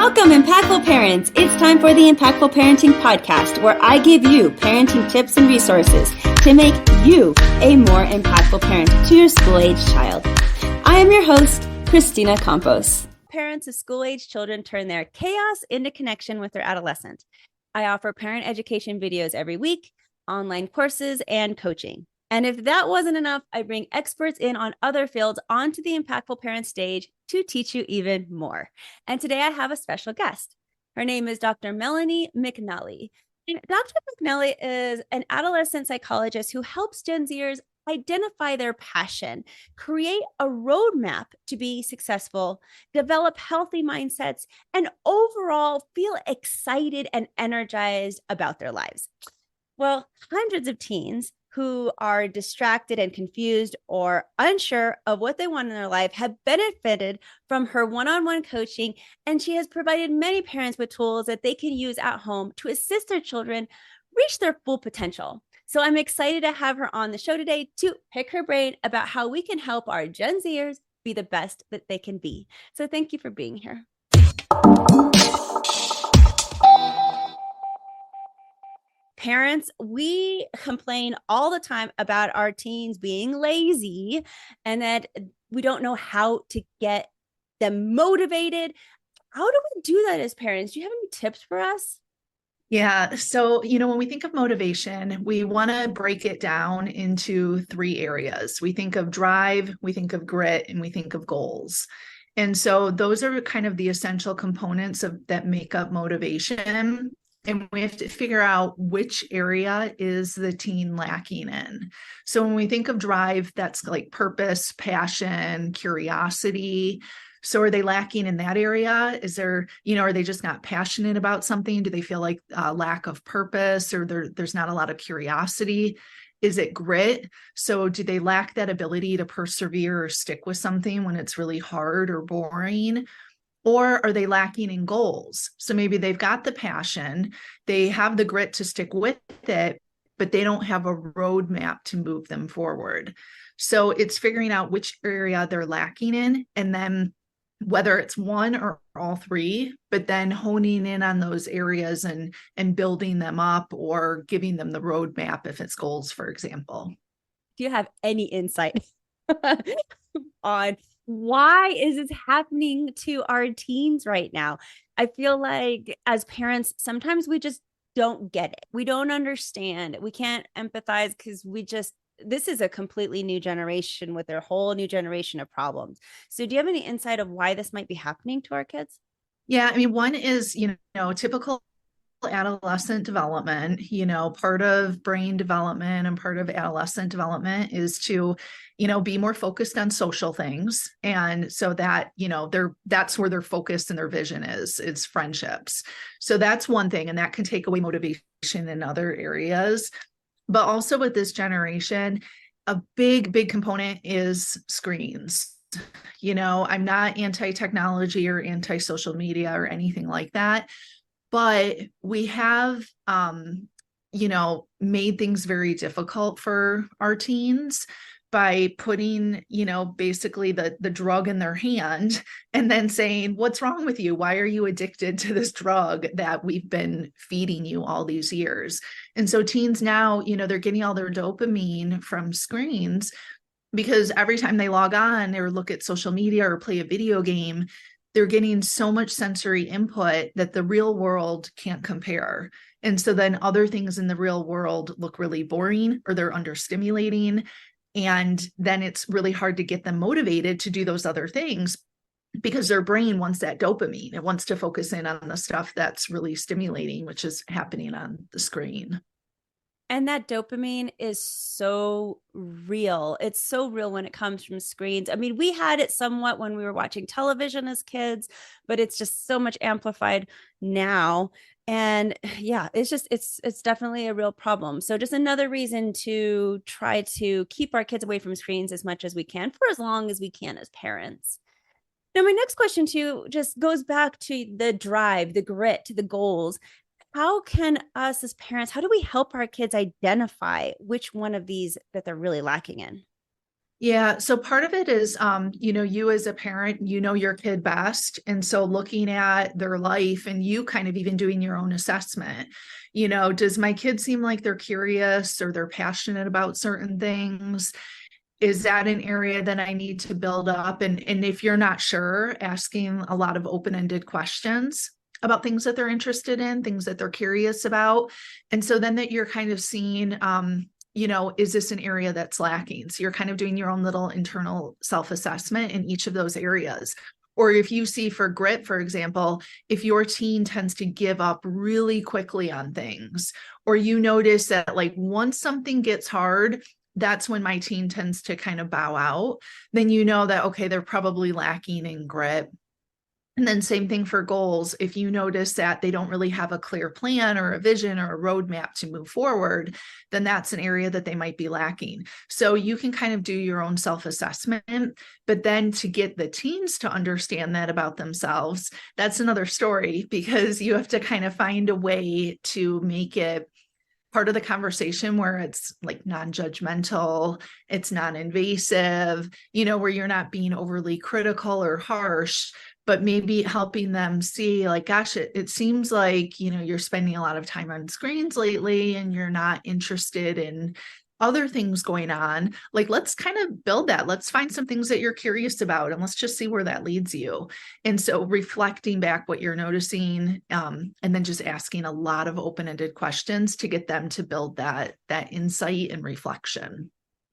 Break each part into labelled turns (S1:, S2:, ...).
S1: Welcome, Impactful Parents. It's time for the Impactful Parenting Podcast, where I give you parenting tips and resources to make you a more impactful parent to your school-age child. I am your host, Christina Campos. Parents of school-age children turn their chaos into connection with their adolescent. I offer parent education videos every week, online courses, and coaching. And if that wasn't enough, I bring experts in on other fields onto the Impactful Parent stage to teach you even more. And today I have a special guest. Her name is Dr. Melanie McNally. And Dr. McNally is an adolescent psychologist who helps Gen Zers identify their passion, create a roadmap to be successful, develop healthy mindsets, and overall feel excited and energized about their lives. Well, hundreds of teens who are distracted and confused or unsure of what they want in their life have benefited from her one-on-one coaching, and she has provided many parents with tools that they can use at home to assist their children reach their full potential. So I'm excited to have her on the show today to pick her brain about how we can help our Gen Zers be the best that they can be. So thank you for being here. Parents, we complain all the time about our teens being lazy and that we don't know how to get them motivated. How do we do that as parents? Do you have any tips for us?
S2: Yeah. So, when we think of motivation, we want to break it down into three areas. We think of drive, we think of grit, and we think of goals. And so those are kind of the essential components that make up motivation. And we have to figure out which area is the teen lacking in. So when we think of drive, that's like purpose, passion, curiosity. So are they lacking in that area? Is there, are they just not passionate about something? Do they feel like lack of purpose, or there's not a lot of curiosity? Is it grit? So do they lack that ability to persevere or stick with something when it's really hard or boring? Or are they lacking in goals? So maybe they've got the passion, they have the grit to stick with it, but they don't have a roadmap to move them forward. So it's figuring out which area they're lacking in, and then whether it's one or all three, but then honing in on those areas and building them up or giving them the roadmap if it's goals, for example.
S1: Do you have any insight on why is this happening to our teens right now? I feel like as parents, sometimes we just don't get it. We don't understand. We can't empathize because this is a completely new generation with their whole new generation of problems. So do you have any insight of why this might be happening to our kids?
S2: Yeah, I mean, one is, typical adolescent development. Part of brain development and part of adolescent development is to be more focused on social things, and so that that's where their focus and their vision is friendships. So that's one thing, and that can take away motivation in other areas. But also with this generation, a big component is screens. I'm not anti-technology or anti-social media or anything like that, but we have, made things very difficult for our teens by putting, basically the drug in their hand and then saying, what's wrong with you? Why are you addicted to this drug that we've been feeding you all these years? And so teens now, they're getting all their dopamine from screens because every time they log on or look at social media or play a video game, they're getting so much sensory input that the real world can't compare. And so then other things in the real world look really boring or they're understimulating. And then it's really hard to get them motivated to do those other things because their brain wants that dopamine. It wants to focus in on the stuff that's really stimulating, which is happening on the screen.
S1: And that dopamine is so real. It's so real when it comes from screens. I mean, we had it somewhat when we were watching television as kids, but it's just so much amplified now. And yeah, it's definitely a real problem. So just another reason to try to keep our kids away from screens as much as we can for as long as we can as parents. Now, my next question too just goes back to the drive, the grit, the goals. How can us as parents, how do we help our kids identify which one of these that they're really lacking in?
S2: Yeah. So part of it is, you as a parent, you know your kid best. And so looking at their life and you kind of even doing your own assessment, does my kid seem like they're curious or they're passionate about certain things? Is that an area that I need to build up? And if you're not sure, asking a lot of open-ended questions about things that they're interested in, things that they're curious about. And so then that you're kind of seeing, is this an area that's lacking? So you're kind of doing your own little internal self-assessment in each of those areas. Or if you see for grit, for example, if your teen tends to give up really quickly on things, or you notice that like once something gets hard, that's when my teen tends to kind of bow out, then you know that, okay, they're probably lacking in grit. And then same thing for goals. If you notice that they don't really have a clear plan or a vision or a roadmap to move forward, then that's an area that they might be lacking. So you can kind of do your own self-assessment, but then to get the teens to understand that about themselves, that's another story because you have to kind of find a way to make it part of the conversation where it's like non-judgmental, it's non-invasive, where you're not being overly critical or harsh, but maybe helping them see like, gosh, it seems like, you're spending a lot of time on screens lately and you're not interested in other things going on. Like, let's kind of build that. Let's find some things that you're curious about and let's just see where that leads you. And so reflecting back what you're noticing, and then just asking a lot of open-ended questions to get them to build that insight and reflection.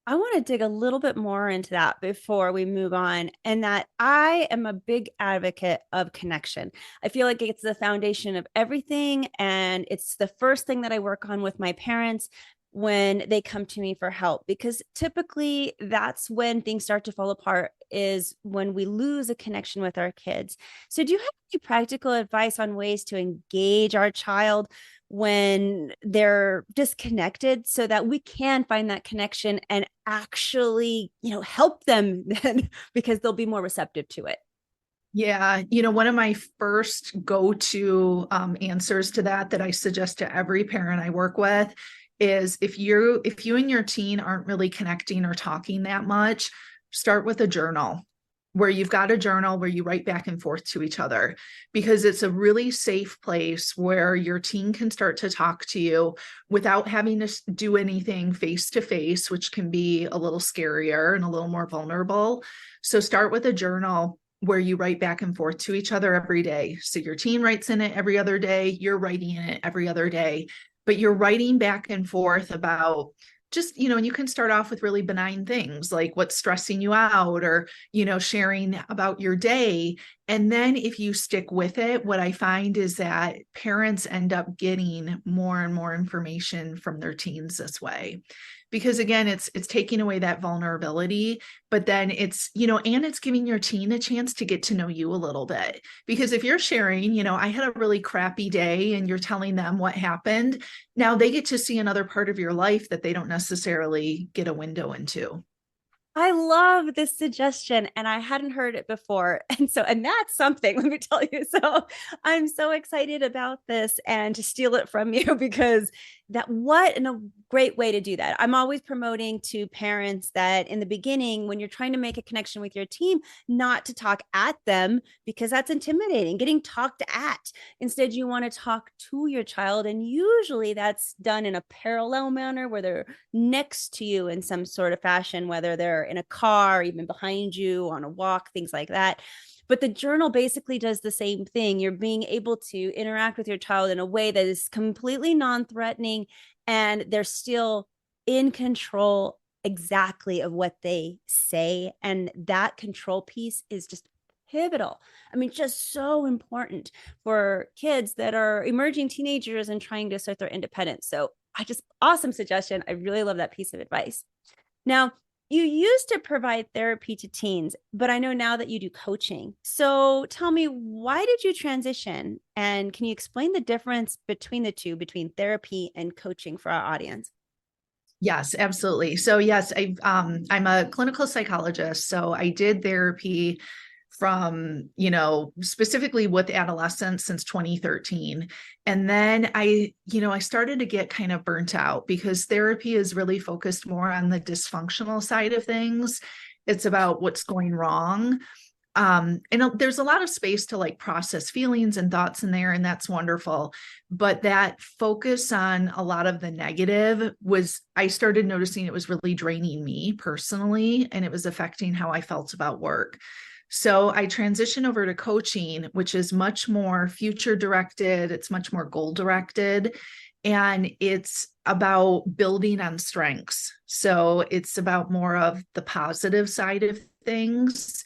S1: I want to dig a little bit more into that before we move on. And that I am a big advocate of connection. I feel like it's the foundation of everything. And it's the first thing that I work on with my parents when they come to me for help, because typically that's when things start to fall apart, is when we lose a connection with our kids. So do you have any practical advice on ways to engage our child when they're disconnected so that we can find that connection and actually, help them then because they'll be more receptive to it?
S2: Yeah, one of my first go-to answers to that I suggest to every parent I work with is if you and your teen aren't really connecting or talking that much, start with a journal where you've got a journal where you write back and forth to each other, because it's a really safe place where your teen can start to talk to you without having to do anything face to face, which can be a little scarier and a little more vulnerable. So start with a journal where you write back and forth to each other every day. So your teen writes in it every other day, you're writing in it every other day, but you're writing back and forth about just, and you can start off with really benign things like what's stressing you out or, sharing about your day. And then if you stick with it, what I find is that parents end up getting more and more information from their teens this way. Because again, it's taking away that vulnerability, but then it's, and it's giving your teen a chance to get to know you a little bit. Because if you're sharing, I had a really crappy day and you're telling them what happened, now they get to see another part of your life that they don't necessarily get a window into.
S1: I love this suggestion and I hadn't heard it before. And that's something, let me tell you. So I'm so excited about this and to steal it from you because what a great way to do that. I'm always promoting to parents that in the beginning, when you're trying to make a connection with your team, not to talk at them because that's intimidating, getting talked at. Instead, you want to talk to your child. And usually that's done in a parallel manner where they're next to you in some sort of fashion, whether they're in a car, even behind you on a walk, things like that. But the journal basically does the same thing. You're being able to interact with your child in a way that is completely non-threatening, and they're still in control exactly of what they say. And that control piece is just pivotal. I mean, just so important for kids that are emerging teenagers and trying to assert their independence. So awesome suggestion. I really love that piece of advice. Now, you used to provide therapy to teens, but I know now that you do coaching. So tell me, why did you transition? And can you explain the difference between the two, between therapy and coaching for our audience?
S2: Yes, absolutely. So yes, I'm a clinical psychologist. So I did therapy from, specifically with adolescents since 2013. And then I started to get kind of burnt out because therapy is really focused more on the dysfunctional side of things. It's about what's going wrong. And there's a lot of space to like process feelings and thoughts in there, and that's wonderful. But that focus on a lot of the negative I started noticing it was really draining me personally, and it was affecting how I felt about work. So I transitioned over to coaching, which is much more future directed. It's much more goal directed, and it's about building on strengths. So it's about more of the positive side of things.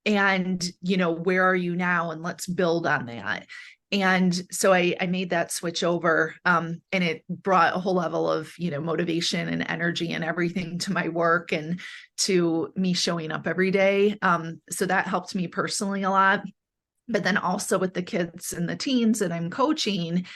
S2: And, where are you now? And let's build on that. And so I made that switch over, and it brought a whole level of, motivation and energy and everything to my work and to me showing up every day. So that helped me personally a lot. But then also with the kids and the teens that I'm coaching,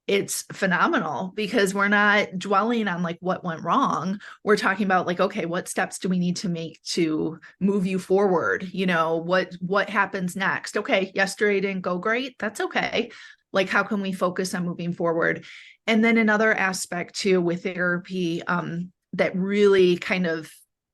S2: it's phenomenal because we're not dwelling on like what went wrong. We're talking about like, okay, what steps do we need to make to move you forward? What happens next? Okay, yesterday didn't go great. That's okay. Like, how can we focus on moving forward? And then another aspect too with therapy that really kind of,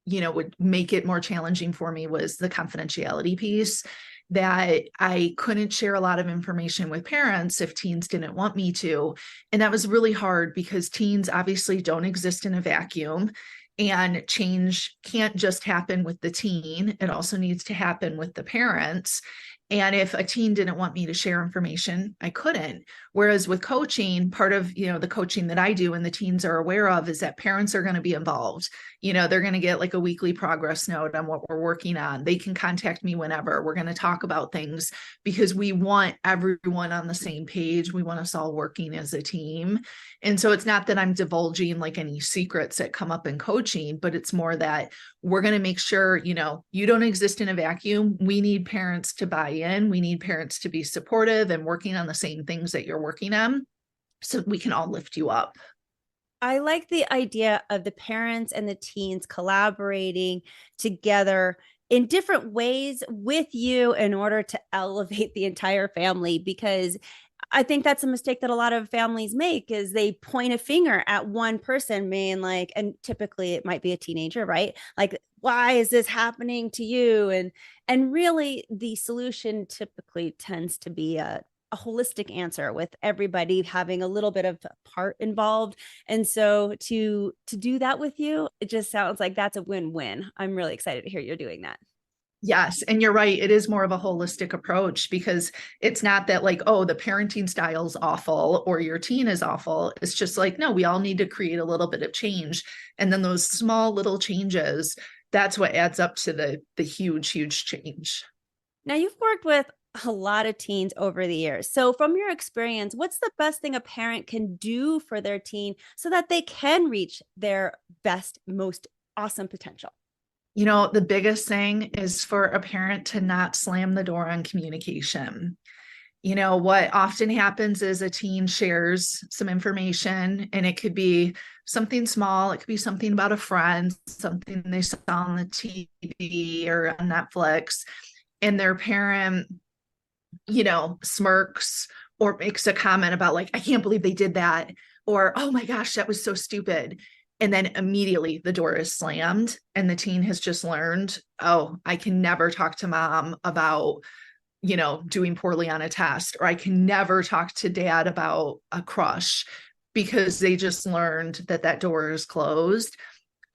S2: would make it more challenging for me was the confidentiality piece, that I couldn't share a lot of information with parents if teens didn't want me to. And that was really hard because teens obviously don't exist in a vacuum, and change can't just happen with the teen. It also needs to happen with the parents. And if a teen didn't want me to share information, I couldn't. Whereas with coaching, part of, the coaching that I do and the teens are aware of is that parents are going to be involved. They're going to get like a weekly progress note on what we're working on. They can contact me whenever. We're going to talk about things because we want everyone on the same page. We want us all working as a team. And so it's not that I'm divulging like any secrets that come up in coaching, but it's more that we're going to make sure, you don't exist in a vacuum. We need parents to buy in. We need parents to be supportive and working on the same things that you're working on so we can all lift you up.
S1: I like the idea of the parents and the teens collaborating together in different ways with you in order to elevate the entire family, because I think that's a mistake that a lot of families make is they point a finger at one person, being like, and typically it might be a teenager, right? Like, why is this happening to you? And really the solution typically tends to be a holistic answer with everybody having a little bit of part involved. And so to do that with you, it just sounds like that's a win-win. I'm really excited to hear you're doing that.
S2: Yes. And you're right. It is more of a holistic approach because it's not that like, oh, the parenting style is awful or your teen is awful. It's just like, no, we all need to create a little bit of change. And then those small little changes, that's what adds up to the huge, huge change.
S1: Now, you've worked with a lot of teens over the years. So from your experience, what's the best thing a parent can do for their teen so that they can reach their best, most awesome potential?
S2: The biggest thing is for a parent to not slam the door on communication. What often happens is a teen shares some information, and it could be something small. It could be something about a friend, something they saw on the TV or on Netflix, and their parent, smirks or makes a comment about like, I can't believe they did that. Or, oh my gosh, that was so stupid. And then immediately the door is slammed and the teen has just learned, oh, I can never talk to mom about, doing poorly on a test, or I can never talk to dad about a crush because they just learned that door is closed.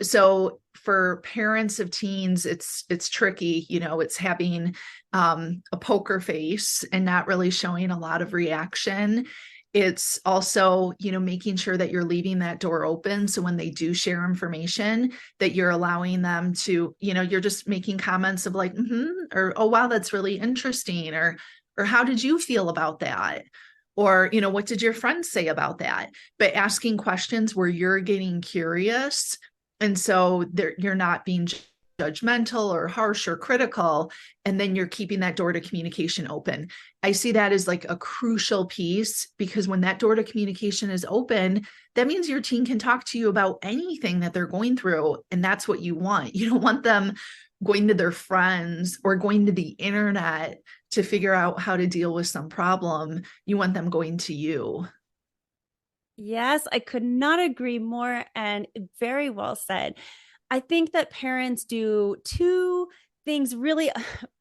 S2: So for parents of teens, it's tricky, it's having a poker face and not really showing a lot of reaction. It's also, making sure that you're leaving that door open. So when they do share information, that you're allowing them to, you're just making comments of like, or, oh, wow, that's really interesting. Or how did you feel about that? Or, what did your friends say about that? But asking questions where you're getting curious. And so you're not being judgmental or harsh or critical, and then you're keeping that door to communication open. I see that as like a crucial piece, because when that door to communication is open, that means your teen can talk to you about anything that they're going through, and that's what you want. You don't want them going to their friends or going to the internet to figure out how to deal with some problem. You want them going to you.
S1: Yes, I could not agree more, and very well said. I think that parents do two things really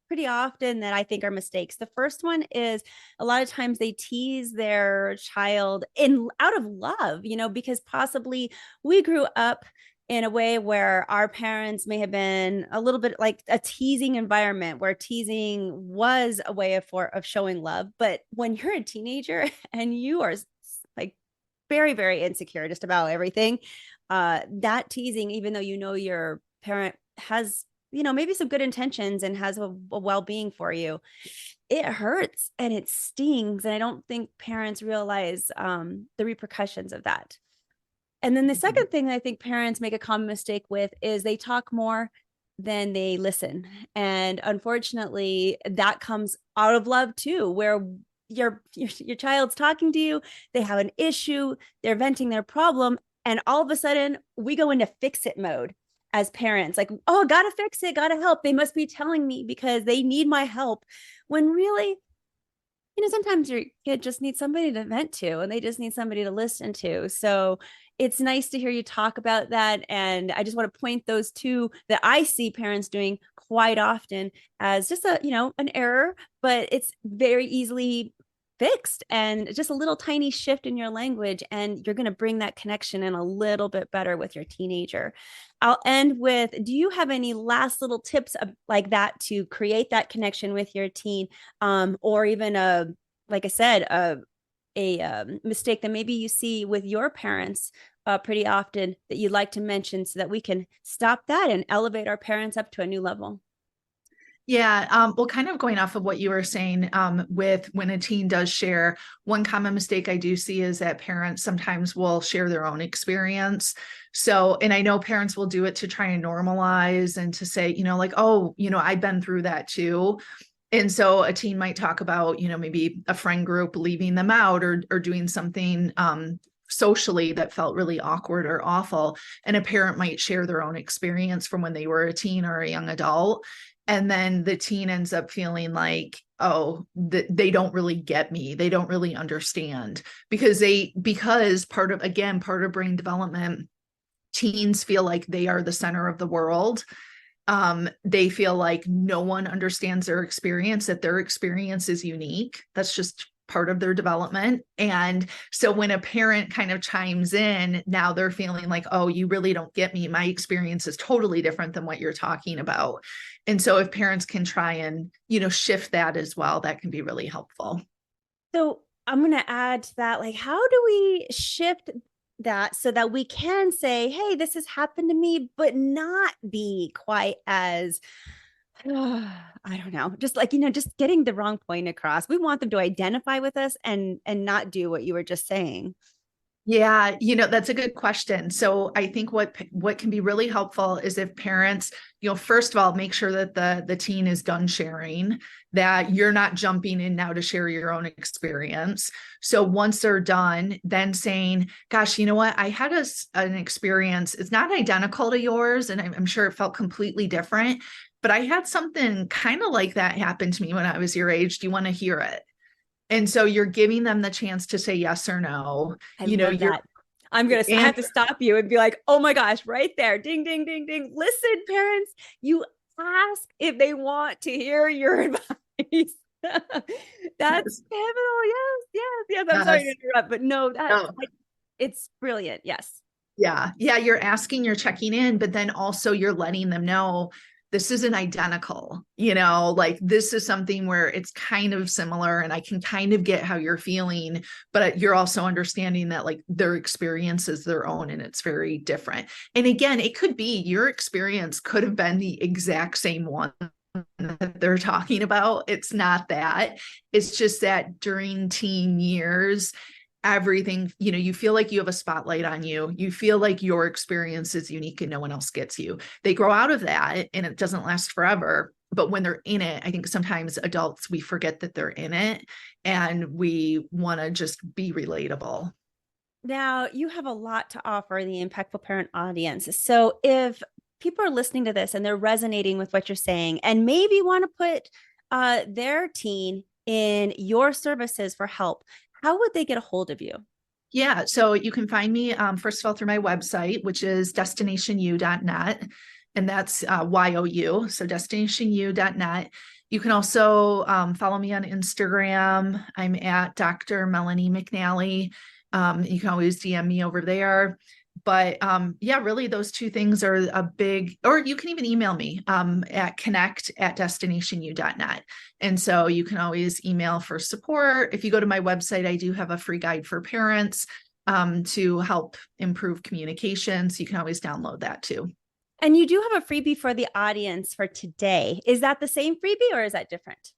S1: pretty often that I think are mistakes. The first one is a lot of times they tease their child in out of love, because possibly we grew up in a way where our parents may have been a little bit like a teasing environment where teasing was a way of showing love. But when you're a teenager and you are like very, very insecure just about everything, that teasing, even though your parent has, maybe some good intentions and has a well-being for you, it hurts and it stings. And I don't think parents realize the repercussions of that. And then the second thing that I think parents make a common mistake with is they talk more than they listen. And unfortunately, that comes out of love too, where your child's talking to you, they have an issue, they're venting their problem, and all of a sudden we go into fix it mode as parents, like, oh, gotta fix it, gotta help, they must be telling me because they need my help, when really, sometimes your kid just needs somebody to vent to and they just need somebody to listen to. So it's nice to hear you talk about that. And I just want to point those two that I see parents doing quite often as just an error, but it's very easily fixed, and just a little tiny shift in your language and you're going to bring that connection in a little bit better with your teenager. I'll end with, do you have any last little tips like that to create that connection with your teen, or even like I said, a mistake that maybe you see with your parents pretty often that you'd like to mention so that we can stop that and elevate our parents up to a new level?
S2: Yeah, well, kind of going off of what you were saying, with when a teen does share, one common mistake I do see is that parents sometimes will share their own experience. So, and I know parents will do it to try and normalize and to say, like, oh, I've been through that too. And so a teen might talk about, maybe a friend group leaving them out or doing something socially that felt really awkward or awful. And a parent might share their own experience from when they were a teen or a young adult. And then the teen ends up feeling like, oh, they don't really get me. They don't really understand because part of brain development, teens feel like they are the center of the world. They feel like no one understands their experience, that their experience is unique. That's just part of their development. And so when a parent kind of chimes in, now they're feeling like, oh, you really don't get me. My experience is totally different than what you're talking about. And so if parents can try and, shift that as well, that can be really helpful.
S1: So I'm going to add to that, like, how do we shift that so that we can say, hey, this has happened to me, but not be quite as, I don't know, just like, just getting the wrong point across. We want them to identify with us and not do what you were just saying.
S2: Yeah, that's a good question. So I think what can be really helpful is if parents, first of all, make sure that the teen is done sharing, that you're not jumping in now to share your own experience. So once they're done, then saying, gosh, you know what? I had an experience. It's not identical to yours, and I'm sure it felt completely different, but I had something kind of like that happen to me when I was your age. Do you want to hear it? And so you're giving them the chance to say yes or no.
S1: I love that. I have to stop you and be like, oh my gosh, right there. Ding, ding, ding, ding. Listen, parents, you ask if they want to hear your advice. That's pivotal. Yes. I'm sorry to interrupt, but no, it's brilliant. Yes.
S2: Yeah. You're asking, you're checking in, but then also you're letting them know this isn't identical, like this is something where it's kind of similar and I can kind of get how you're feeling, but you're also understanding that like their experience is their own and it's very different. And again, it could be your experience could have been the exact same one that they're talking about. It's not that. It's just that during teen years, everything, you feel like you have a spotlight on you. You feel like your experience is unique and no one else gets you. They grow out of that and it doesn't last forever. But when they're in it, I think sometimes adults, we forget that they're in it and we want to just be relatable.
S1: Now, you have a lot to offer the Impactful Parent audience. So if people are listening to this and they're resonating with what you're saying and maybe want to put their teen in your services for help, how would they get a hold of you?
S2: Yeah, so you can find me, first of all, through my website, which is destinationu.net, and that's YOU, so destinationu.net. You can also follow me on Instagram. I'm at Dr. Melanie McNally. You can always DM me over there. But yeah, really those two things are a big, or you can even email me at connect@destinationu.net. And so you can always email for support. If you go to my website, I do have a free guide for parents to help improve communication. So you can always download that too.
S1: And you do have a freebie for the audience for today. Is that the same freebie or is that different?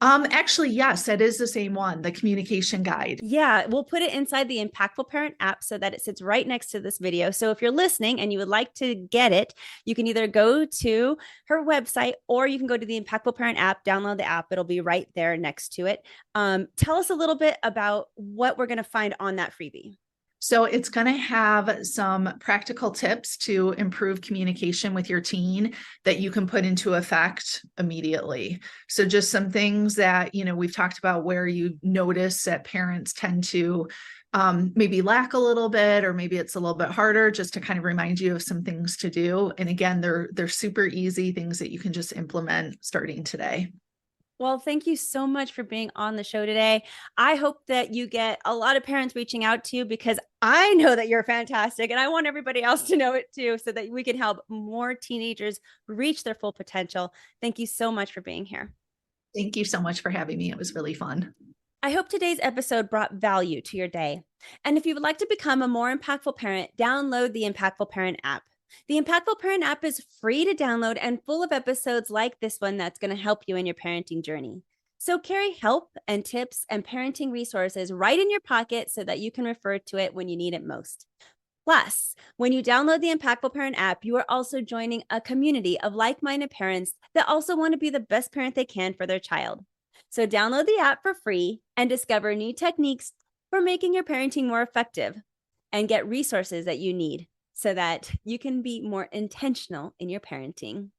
S2: Actually, yes, that is the same one, the communication guide.
S1: Yeah, we'll put it inside the Impactful Parent app so that it sits right next to this video. So if you're listening and you would like to get it, you can either go to her website or you can go to the Impactful Parent app, download the app. It'll be right there next to it. Tell us a little bit about what we're going to find on that freebie.
S2: So it's going to have some practical tips to improve communication with your teen that you can put into effect immediately. So just some things that, we've talked about where you notice that parents tend to maybe lack a little bit, or maybe it's a little bit harder, just to kind of remind you of some things to do. And again, they're super easy things that you can just implement starting today.
S1: Well, thank you so much for being on the show today. I hope that you get a lot of parents reaching out to you because I know that you're fantastic and I want everybody else to know it too, so that we can help more teenagers reach their full potential. Thank you so much for being here.
S2: Thank you so much for having me. It was really fun.
S1: I hope today's episode brought value to your day. And if you would like to become a more impactful parent, download the Impactful Parent app. The Impactful Parent app is free to download and full of episodes like this one that's going to help you in your parenting journey. So carry help and tips and parenting resources right in your pocket so that you can refer to it when you need it most. Plus, when you download the Impactful Parent app, you are also joining a community of like-minded parents that also want to be the best parent they can for their child. So download the app for free and discover new techniques for making your parenting more effective and get resources that you need, so that you can be more intentional in your parenting.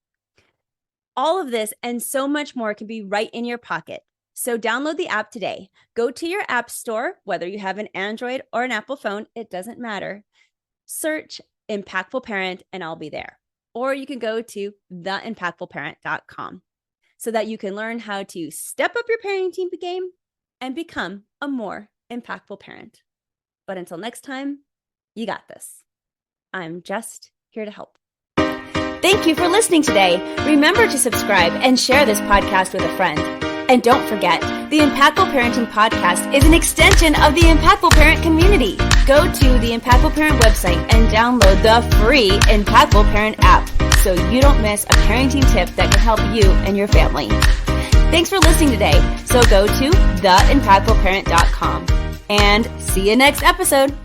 S1: All of this and so much more can be right in your pocket. So download the app today. Go to your app store, whether you have an Android or an Apple phone, it doesn't matter. Search Impactful Parent and I'll be there. Or you can go to theimpactfulparent.com so that you can learn how to step up your parenting game and become a more impactful parent. But until next time, you got this. I'm just here to help. Thank you for listening today. Remember to subscribe and share this podcast with a friend. And don't forget, the Impactful Parenting Podcast is an extension of the Impactful Parent community. Go to the Impactful Parent website and download the free Impactful Parent app so you don't miss a parenting tip that can help you and your family. Thanks for listening today. So go to theimpactfulparent.com and see you next episode.